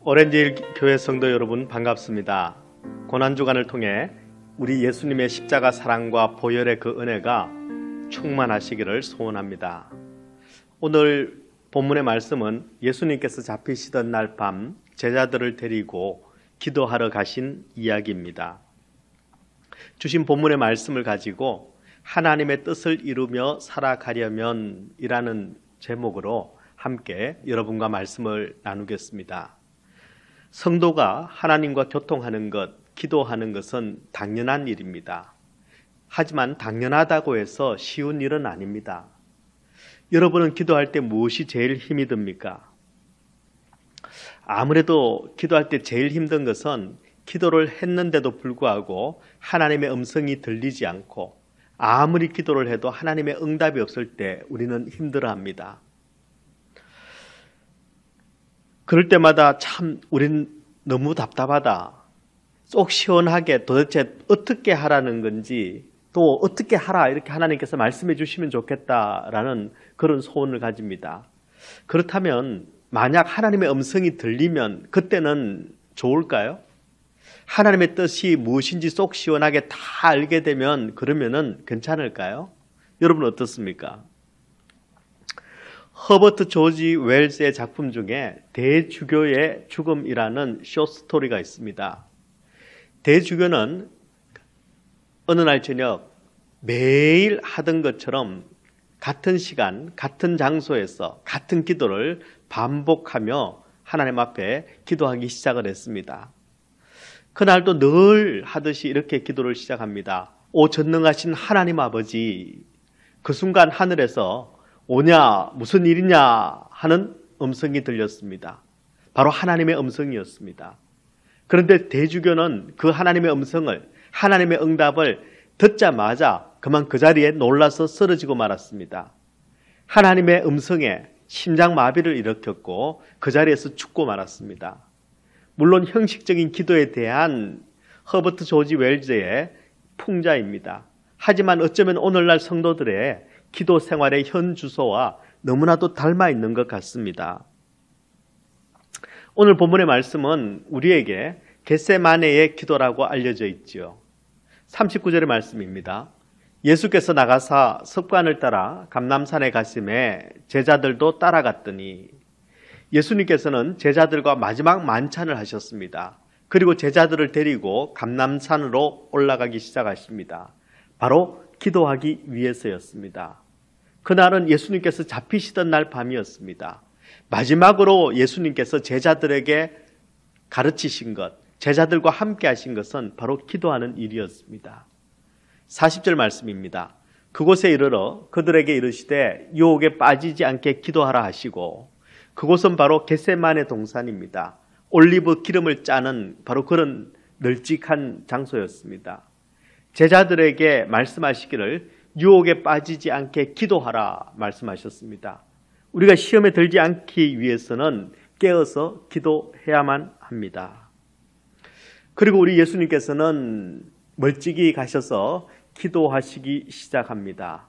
오렌지힐 교회 성도 여러분 반갑습니다. 고난주간을 통해 우리 예수님의 십자가 사랑과 보혈의 그 은혜가 충만하시기를 소원합니다. 오늘 본문의 말씀은 예수님께서 잡히시던 날 밤 제자들을 데리고 기도하러 가신 이야기입니다. 주신 본문의 말씀을 가지고 하나님의 뜻을 이루며 살아가려면 이라는 제목으로 함께 여러분과 말씀을 나누겠습니다. 성도가 하나님과 교통하는 것, 기도하는 것은 당연한 일입니다. 하지만 당연하다고 해서 쉬운 일은 아닙니다. 여러분은 기도할 때 무엇이 제일 힘이 듭니까? 아무래도 기도할 때 제일 힘든 것은 기도를 했는데도 불구하고 하나님의 음성이 들리지 않고 아무리 기도를 해도 하나님의 응답이 없을 때 우리는 힘들어합니다. 그럴 때마다 참 우린 너무 답답하다. 쏙 시원하게 도대체 어떻게 하라는 건지 또 어떻게 하라 이렇게 하나님께서 말씀해 주시면 좋겠다라는 그런 소원을 가집니다. 그렇다면 만약 하나님의 음성이 들리면 그때는 좋을까요? 하나님의 뜻이 무엇인지 쏙 시원하게 다 알게 되면 그러면은 괜찮을까요? 여러분 어떻습니까? 허버트 조지 웰스의 작품 중에 대주교의 죽음이라는 숏스토리가 있습니다. 대주교는 어느 날 저녁 매일 하던 것처럼 같은 시간, 같은 장소에서 같은 기도를 반복하며 하나님 앞에 기도하기 시작을 했습니다. 그날도 늘 하듯이 이렇게 기도를 시작합니다. 오 전능하신 하나님 아버지, 그 순간 하늘에서 오냐 무슨 일이냐 하는 음성이 들렸습니다. 바로 하나님의 음성이었습니다. 그런데 대주교는 그 하나님의 음성을, 하나님의 응답을 듣자마자 그만 그 자리에 놀라서 쓰러지고 말았습니다. 하나님의 음성에 심장마비를 일으켰고 그 자리에서 죽고 말았습니다. 물론 형식적인 기도에 대한 허버트 조지 웰즈의 풍자입니다. 하지만 어쩌면 오늘날 성도들의 기도 생활의 현 주소와 너무나도 닮아 있는 것 같습니다. 오늘 본문의 말씀은 우리에게 겟세마네의 기도라고 알려져 있지요. 39절의 말씀입니다. 예수께서 나가사 석관을 따라 감람산에 가심에 제자들도 따라갔더니 예수님께서는 제자들과 마지막 만찬을 하셨습니다. 그리고 제자들을 데리고 감람산으로 올라가기 시작하십니다. 바로 기도하기 위해서였습니다. 그날은 예수님께서 잡히시던 날 밤이었습니다. 마지막으로 예수님께서 제자들에게 가르치신 것, 제자들과 함께 하신 것은 바로 기도하는 일이었습니다. 40절 말씀입니다. 그곳에 이르러 그들에게 이르시되 유혹에 빠지지 않게 기도하라 하시고 그곳은 바로 겟세마네 동산입니다. 올리브 기름을 짜는 바로 그런 널찍한 장소였습니다. 제자들에게 말씀하시기를 유혹에 빠지지 않게 기도하라 말씀하셨습니다. 우리가 시험에 들지 않기 위해서는 깨어서 기도해야만 합니다. 그리고 우리 예수님께서는 멀찍이 가셔서 기도하시기 시작합니다.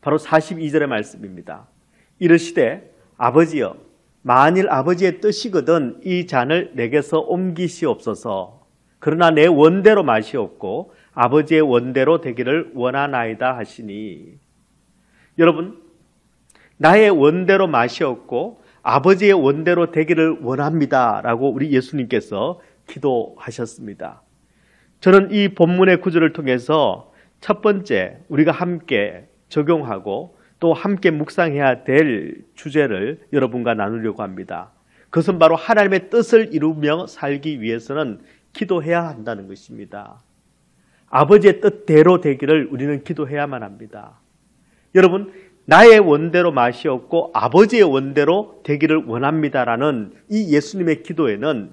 바로 42절의 말씀입니다. 이르시되 아버지여 만일 아버지의 뜻이거든 이 잔을 내게서 옮기시옵소서. 그러나 내 원대로 마시옵고 아버지의 원대로 되기를 원하나이다 하시니. 여러분, 나의 원대로 마시옵고 아버지의 원대로 되기를 원합니다 라고 우리 예수님께서 기도하셨습니다. 저는 이 본문의 구절을 통해서 첫 번째 우리가 함께 적용하고 또 함께 묵상해야 될 주제를 여러분과 나누려고 합니다. 그것은 바로 하나님의 뜻을 이루며 살기 위해서는 기도해야 한다는 것입니다. 아버지의 뜻대로 되기를 우리는 기도해야만 합니다. 여러분, 나의 원대로 마시옵고 아버지의 원대로 되기를 원합니다라는 이 예수님의 기도에는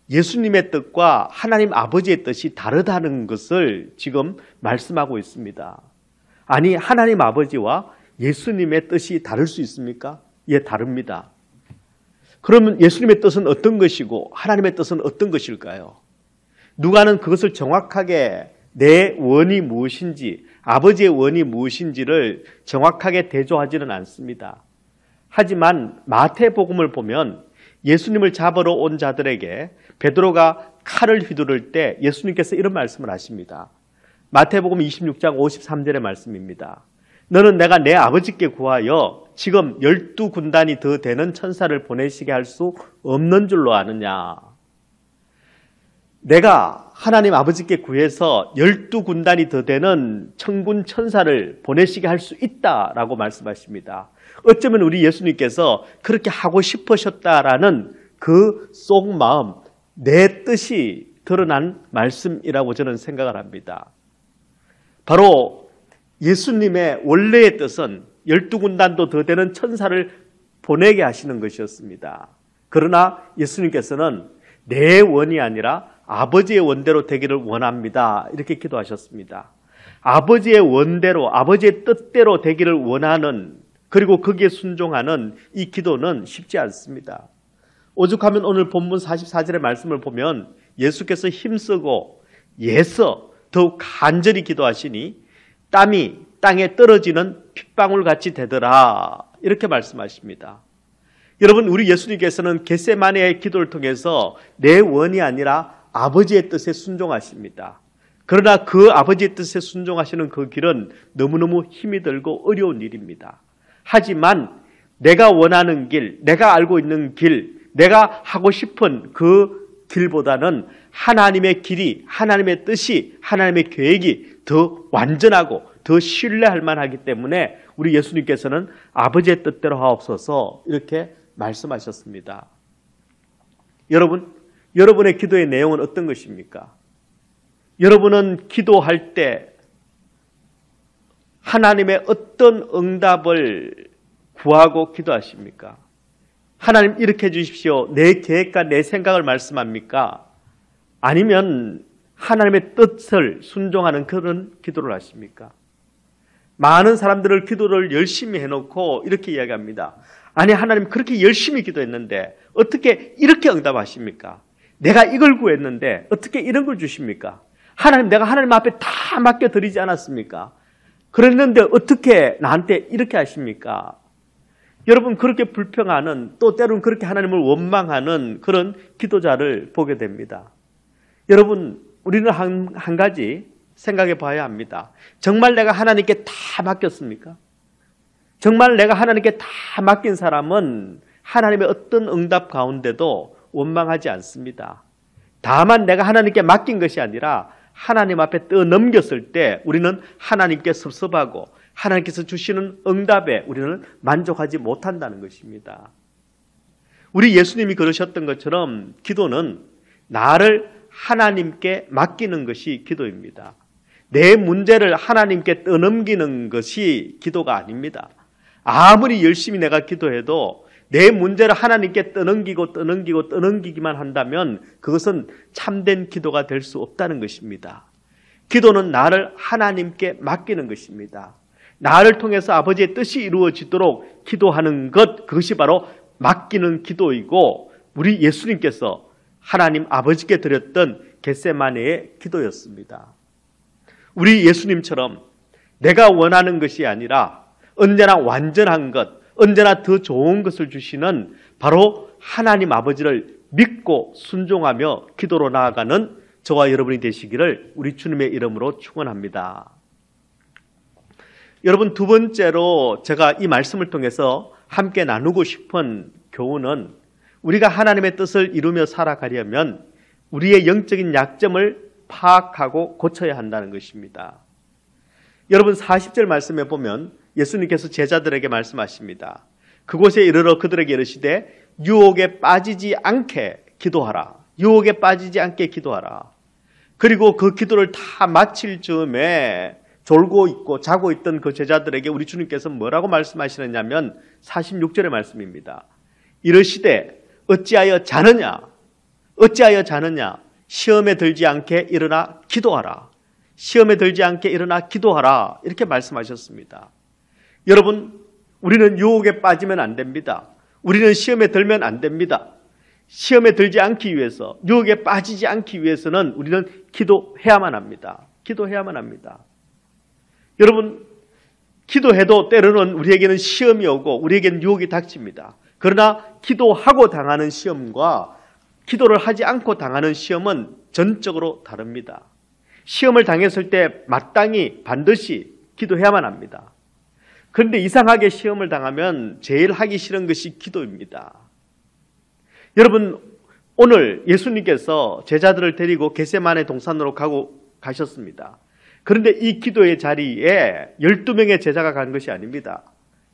예수님의 뜻과 하나님 아버지의 뜻이 다르다는 것을 지금 말씀하고 있습니다. 아니, 하나님 아버지와 예수님의 뜻이 다를 수 있습니까? 예, 다릅니다. 그러면 예수님의 뜻은 어떤 것이고 하나님의 뜻은 어떤 것일까요? 누가는 그것을 정확하게 내 원이 무엇인지, 아버지의 원이 무엇인지를 정확하게 대조하지는 않습니다. 하지만 마태복음을 보면 예수님을 잡으러 온 자들에게 베드로가 칼을 휘두를 때 예수님께서 이런 말씀을 하십니다. 마태복음 26장 53절의 말씀입니다. 너는 내가 내 아버지께 구하여 지금 12군단이 더 되는 천사를 보내시게 할 수 없는 줄로 아느냐. 내가 하나님 아버지께 구해서 12군단이 더 되는 천군 천사를 보내시게 할 수 있다라고 말씀하십니다. 어쩌면 우리 예수님께서 그렇게 하고 싶으셨다라는 그 속마음, 내 뜻이 드러난 말씀이라고 저는 생각을 합니다. 바로 예수님의 원래의 뜻은 12군단도 더 되는 천사를 보내게 하시는 것이었습니다. 그러나 예수님께서는 내 원이 아니라 아버지의 원대로 되기를 원합니다. 이렇게 기도하셨습니다. 아버지의 원대로, 아버지의 뜻대로 되기를 원하는, 그리고 거기에 순종하는 이 기도는 쉽지 않습니다. 오죽하면 오늘 본문 44절의 말씀을 보면 예수께서 힘쓰고 애써 더욱 간절히 기도하시니 땀이 땅에 떨어지는 핏방울같이 되더라. 이렇게 말씀하십니다. 여러분, 우리 예수님께서는 겟세마네의 기도를 통해서 내 원이 아니라 아버지의 뜻에 순종하십니다. 그러나 그 아버지의 뜻에 순종하시는 그 길은 너무너무 힘이 들고 어려운 일입니다. 하지만 내가 원하는 길, 내가 알고 있는 길, 내가 하고 싶은 그 길보다는 하나님의 길이, 하나님의 뜻이, 하나님의 계획이 더 완전하고 더 신뢰할 만하기 때문에 우리 예수님께서는 아버지의 뜻대로 하옵소서 이렇게 말씀하셨습니다. 여러분, 여러분의 기도의 내용은 어떤 것입니까? 여러분은 기도할 때 하나님의 어떤 응답을 구하고 기도하십니까? 하나님 이렇게 해주십시오. 내 계획과 내 생각을 말씀합니까? 아니면 하나님의 뜻을 순종하는 그런 기도를 하십니까? 많은 사람들을 기도를 열심히 해놓고 이렇게 이야기합니다. 아니, 하나님 그렇게 열심히 기도했는데 어떻게 이렇게 응답하십니까? 내가 이걸 구했는데 어떻게 이런 걸 주십니까? 하나님, 내가 하나님 앞에 다 맡겨드리지 않았습니까? 그랬는데 어떻게 나한테 이렇게 하십니까? 여러분, 그렇게 불평하는, 또 때로는 그렇게 하나님을 원망하는 그런 기도자를 보게 됩니다. 여러분, 우리는 한 가지 생각해 봐야 합니다. 정말 내가 하나님께 다 맡겼습니까? 정말 내가 하나님께 다 맡긴 사람은 하나님의 어떤 응답 가운데도 원망하지 않습니다. 다만 내가 하나님께 맡긴 것이 아니라 하나님 앞에 떠넘겼을 때 우리는 하나님께 섭섭하고 하나님께서 주시는 응답에 우리는 만족하지 못한다는 것입니다. 우리 예수님이 그러셨던 것처럼 기도는 나를 하나님께 맡기는 것이 기도입니다. 내 문제를 하나님께 떠넘기는 것이 기도가 아닙니다. 아무리 열심히 내가 기도해도 내 문제를 하나님께 떠넘기기만 한다면 그것은 참된 기도가 될 수 없다는 것입니다. 기도는 나를 하나님께 맡기는 것입니다. 나를 통해서 아버지의 뜻이 이루어지도록 기도하는 것, 그것이 바로 맡기는 기도이고 우리 예수님께서 하나님 아버지께 드렸던 겟세마네의 기도였습니다. 우리 예수님처럼 내가 원하는 것이 아니라 언제나 완전한 것, 언제나 더 좋은 것을 주시는 바로 하나님 아버지를 믿고 순종하며 기도로 나아가는 저와 여러분이 되시기를 우리 주님의 이름으로 축원합니다. 여러분, 두 번째로 제가 이 말씀을 통해서 함께 나누고 싶은 교훈은 우리가 하나님의 뜻을 이루며 살아가려면 우리의 영적인 약점을 파악하고 고쳐야 한다는 것입니다. 여러분, 40절 말씀에 보면 예수님께서 제자들에게 말씀하십니다. 그곳에 이르러 그들에게 이르시되 유혹에 빠지지 않게 기도하라. 유혹에 빠지지 않게 기도하라. 그리고 그 기도를 다 마칠 즈음에 졸고 있고 자고 있던 그 제자들에게 우리 주님께서 뭐라고 말씀하시느냐면 46절의 말씀입니다. 이르시되 어찌하여 자느냐? 어찌하여 자느냐? 시험에 들지 않게 일어나 기도하라. 시험에 들지 않게 일어나 기도하라. 이렇게 말씀하셨습니다. 여러분, 우리는 유혹에 빠지면 안 됩니다. 우리는 시험에 들면 안 됩니다. 시험에 들지 않기 위해서, 유혹에 빠지지 않기 위해서는 우리는 기도해야만 합니다. 기도해야만 합니다. 여러분, 기도해도 때로는 우리에게는 시험이 오고 우리에게는 유혹이 닥칩니다. 그러나 기도하고 당하는 시험과 기도를 하지 않고 당하는 시험은 전적으로 다릅니다. 시험을 당했을 때 마땅히 반드시 기도해야만 합니다. 그런데 이상하게 시험을 당하면 제일 하기 싫은 것이 기도입니다. 여러분, 오늘 예수님께서 제자들을 데리고 겟세마네 동산으로 가셨습니다. 그런데 이 기도의 자리에 12명의 제자가 간 것이 아닙니다.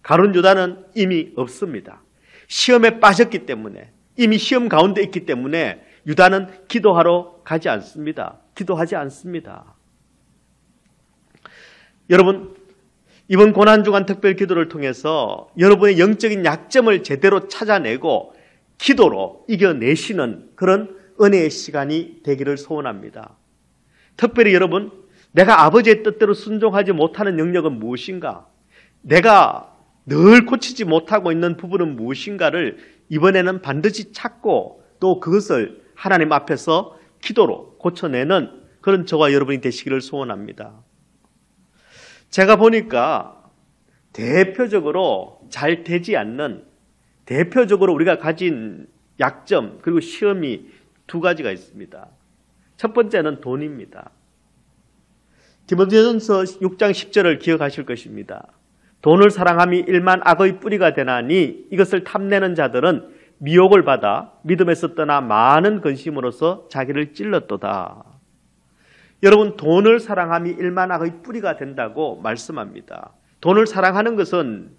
가룟 유다는 이미 없습니다. 시험에 빠졌기 때문에, 이미 시험 가운데 있기 때문에 유다는 기도하러 가지 않습니다. 기도하지 않습니다. 여러분, 이번 고난주간 특별 기도를 통해서 여러분의 영적인 약점을 제대로 찾아내고 기도로 이겨내시는 그런 은혜의 시간이 되기를 소원합니다. 특별히 여러분, 내가 아버지의 뜻대로 순종하지 못하는 영역은 무엇인가? 내가 늘 고치지 못하고 있는 부분은 무엇인가를 이번에는 반드시 찾고 또 그것을 하나님 앞에서 기도로 고쳐내는 그런 저와 여러분이 되시기를 소원합니다. 제가 보니까 대표적으로 잘 되지 않는, 대표적으로 우리가 가진 약점 그리고 시험이 두 가지가 있습니다. 첫 번째는 돈입니다. 디모데전서 6장 10절을 기억하실 것입니다. 돈을 사랑함이 일만 악의 뿌리가 되나니 이것을 탐내는 자들은 미혹을 받아 믿음에서 떠나 많은 근심으로서 자기를 찔렀도다. 여러분, 돈을 사랑함이 일만 악의 뿌리가 된다고 말씀합니다. 돈을 사랑하는 것은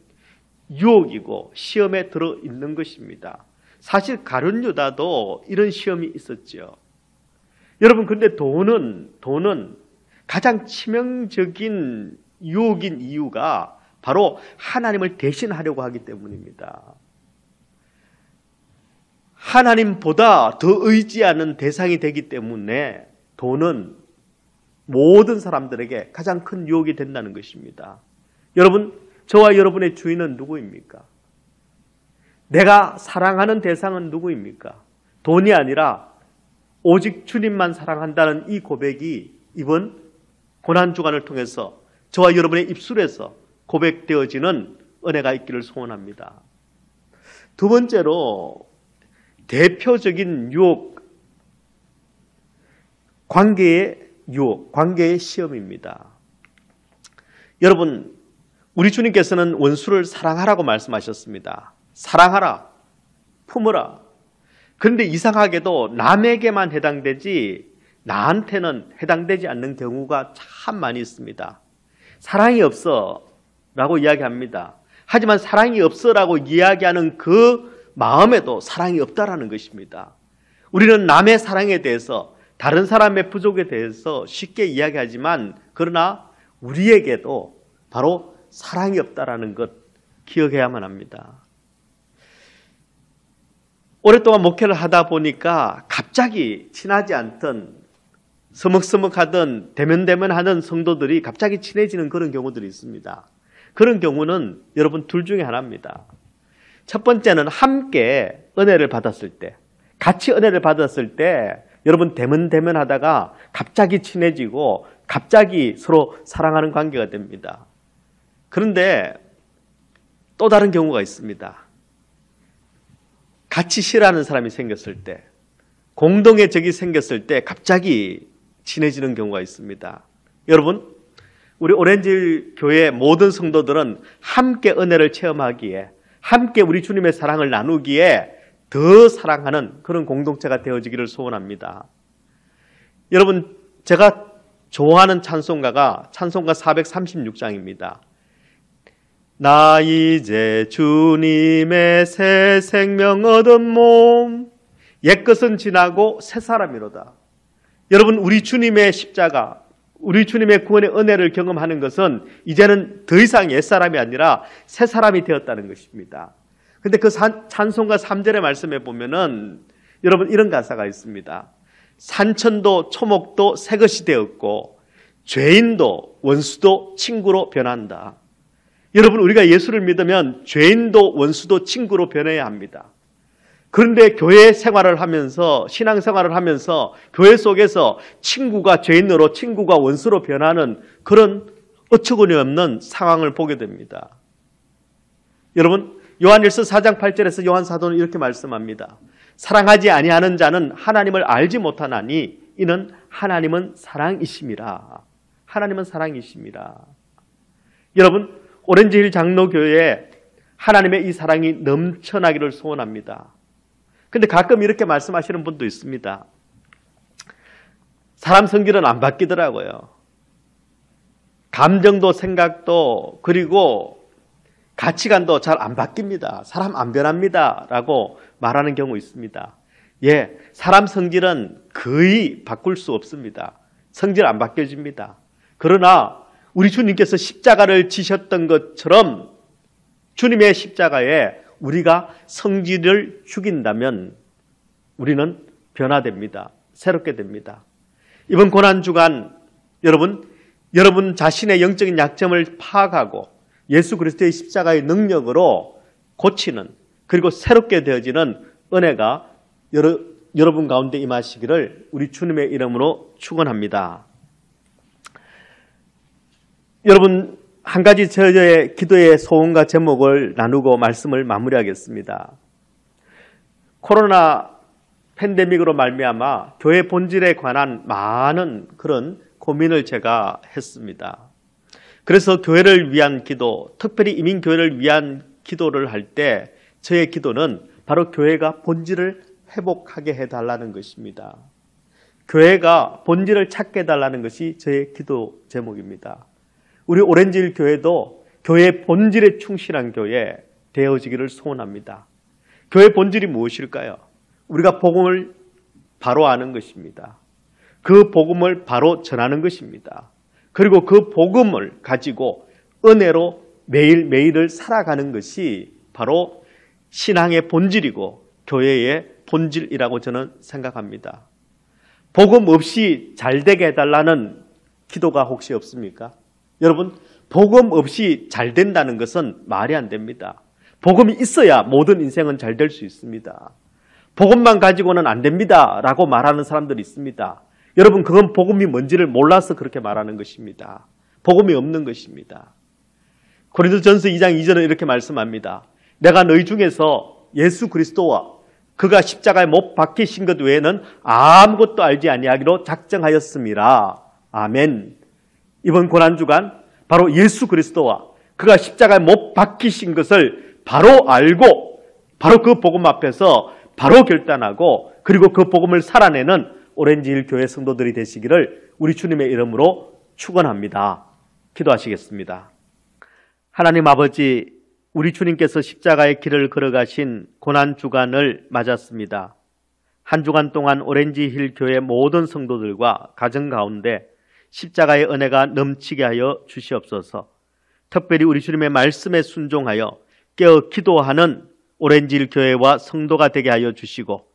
유혹이고 시험에 들어있는 것입니다. 사실 가룟 유다도 이런 시험이 있었죠. 여러분, 근데 돈은 가장 치명적인 유혹인 이유가 바로 하나님을 대신하려고 하기 때문입니다. 하나님보다 더 의지하는 대상이 되기 때문에 돈은 모든 사람들에게 가장 큰 유혹이 된다는 것입니다. 여러분, 저와 여러분의 주인은 누구입니까? 내가 사랑하는 대상은 누구입니까? 돈이 아니라 오직 주님만 사랑한다는 이 고백이 이번 고난주간을 통해서 저와 여러분의 입술에서 고백되어지는 은혜가 있기를 소원합니다. 두 번째로 대표적인 유혹, 관계의 유혹, 관계의 시험입니다. 여러분, 우리 주님께서는 원수를 사랑하라고 말씀하셨습니다. 사랑하라, 품으라. 그런데 이상하게도 남에게만 해당되지 나한테는 해당되지 않는 경우가 참 많이 있습니다. 사랑이 없어 라고 이야기합니다. 하지만 사랑이 없어 라고 이야기하는 그 마음에도 사랑이 없다라는 것입니다. 우리는 남의 사랑에 대해서, 다른 사람의 부족에 대해서 쉽게 이야기하지만 그러나 우리에게도 바로 사랑이 없다라는 것 기억해야만 합니다. 오랫동안 목회를 하다 보니까 갑자기 친하지 않던, 서먹서먹하던, 대면대면하던 성도들이 갑자기 친해지는 그런 경우들이 있습니다. 그런 경우는 여러분 둘 중에 하나입니다. 첫 번째는 함께 은혜를 받았을 때, 같이 은혜를 받았을 때 여러분 대면하다가 갑자기 친해지고 갑자기 서로 사랑하는 관계가 됩니다. 그런데 또 다른 경우가 있습니다. 같이 싫어하는 사람이 생겼을 때, 공동의 적이 생겼을 때 갑자기 친해지는 경우가 있습니다. 여러분, 우리 오렌지 교회 모든 성도들은 함께 은혜를 체험하기에, 함께 우리 주님의 사랑을 나누기에 더 사랑하는 그런 공동체가 되어지기를 소원합니다. 여러분, 제가 좋아하는 찬송가가 찬송가 436장입니다. 나 이제 주님의 새 생명 얻은 몸, 옛것은 지나고 새 사람이로다. 여러분, 우리 주님의 십자가, 우리 주님의 구원의 은혜를 경험하는 것은 이제는 더 이상 옛사람이 아니라 새 사람이 되었다는 것입니다. 그런데 그 찬송가 3절의 말씀에 보면은 여러분 이런 가사가 있습니다. 산천도 초목도 새 것이 되었고 죄인도 원수도 친구로 변한다. 여러분, 우리가 예수를 믿으면 죄인도 원수도 친구로 변해야 합니다. 그런데 교회 생활을 하면서, 신앙생활을 하면서 교회 속에서 친구가 죄인으로, 친구가 원수로 변하는 그런 어처구니 없는 상황을 보게 됩니다. 여러분, 요한일서 4장 8절에서 요한 사도는 이렇게 말씀합니다. 사랑하지 아니하는 자는 하나님을 알지 못하나니 이는 하나님은 사랑이심이라. 하나님은 사랑이심이라. 여러분, 오렌지힐 장로교회에 하나님의 이 사랑이 넘쳐나기를 소원합니다. 근데 가끔 이렇게 말씀하시는 분도 있습니다. 사람 성질은 안 바뀌더라고요. 감정도 생각도 그리고 가치관도 잘 안 바뀝니다. 사람 안 변합니다. 라고 말하는 경우 있습니다. 예, 사람 성질은 거의 바꿀 수 없습니다. 성질 안 바뀌어집니다. 그러나 우리 주님께서 십자가를 지셨던 것처럼 주님의 십자가에 우리가 성질을 죽인다면 우리는 변화됩니다. 새롭게 됩니다. 이번 고난주간 여러분 자신의 영적인 약점을 파악하고 예수 그리스도의 십자가의 능력으로 고치는 그리고 새롭게 되어지는 은혜가 여러분 가운데 임하시기를 우리 주님의 이름으로 축원합니다. 여러분, 한 가지 저의 기도의 소원과 제목을 나누고 말씀을 마무리하겠습니다. 코로나 팬데믹으로 말미암아 교회 본질에 관한 많은 그런 고민을 제가 했습니다. 그래서 교회를 위한 기도, 특별히 이민교회를 위한 기도를 할 때 저의 기도는 바로 교회가 본질을 회복하게 해달라는 것입니다. 교회가 본질을 찾게 해달라는 것이 저의 기도 제목입니다. 우리 오렌지힐 교회도 교회의 본질에 충실한 교회 되어지기를 소원합니다. 교회의 본질이 무엇일까요? 우리가 복음을 바로 아는 것입니다. 그 복음을 바로 전하는 것입니다. 그리고 그 복음을 가지고 은혜로 매일매일을 살아가는 것이 바로 신앙의 본질이고 교회의 본질이라고 저는 생각합니다. 복음 없이 잘되게 해달라는 기도가 혹시 없습니까? 여러분, 복음 없이 잘 된다는 것은 말이 안 됩니다. 복음이 있어야 모든 인생은 잘 될 수 있습니다. 복음만 가지고는 안 됩니다 라고 말하는 사람들이 있습니다. 여러분, 그건 복음이 뭔지를 몰라서 그렇게 말하는 것입니다. 복음이 없는 것입니다. 고린도전서 2장 2절은 이렇게 말씀합니다. 내가 너희 중에서 예수 그리스도와 그가 십자가에 못 박히신 것 외에는 아무것도 알지 아니하기로 작정하였음이라. 아멘. 이번 고난주간 바로 예수 그리스도와 그가 십자가에 못 박히신 것을 바로 알고 바로 그 복음 앞에서 바로 결단하고 그리고 그 복음을 살아내는 오렌지힐 교회 성도들이 되시기를 우리 주님의 이름으로 축원합니다. 기도하시겠습니다. 하나님 아버지, 우리 주님께서 십자가의 길을 걸어가신 고난주간을 맞았습니다. 한 주간 동안 오렌지힐 교회 모든 성도들과 가정 가운데 십자가의 은혜가 넘치게 하여 주시옵소서. 특별히 우리 주님의 말씀에 순종하여 깨어 기도하는 오렌지힐 교회와 성도가 되게 하여 주시고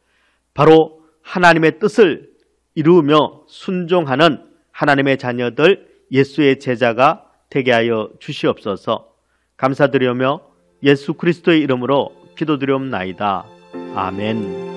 바로 하나님의 뜻을 이루며 순종하는 하나님의 자녀들 예수의 제자가 되게 하여 주시옵소서. 감사드리며 예수 그리스도의 이름으로 기도드리옵나이다. 아멘.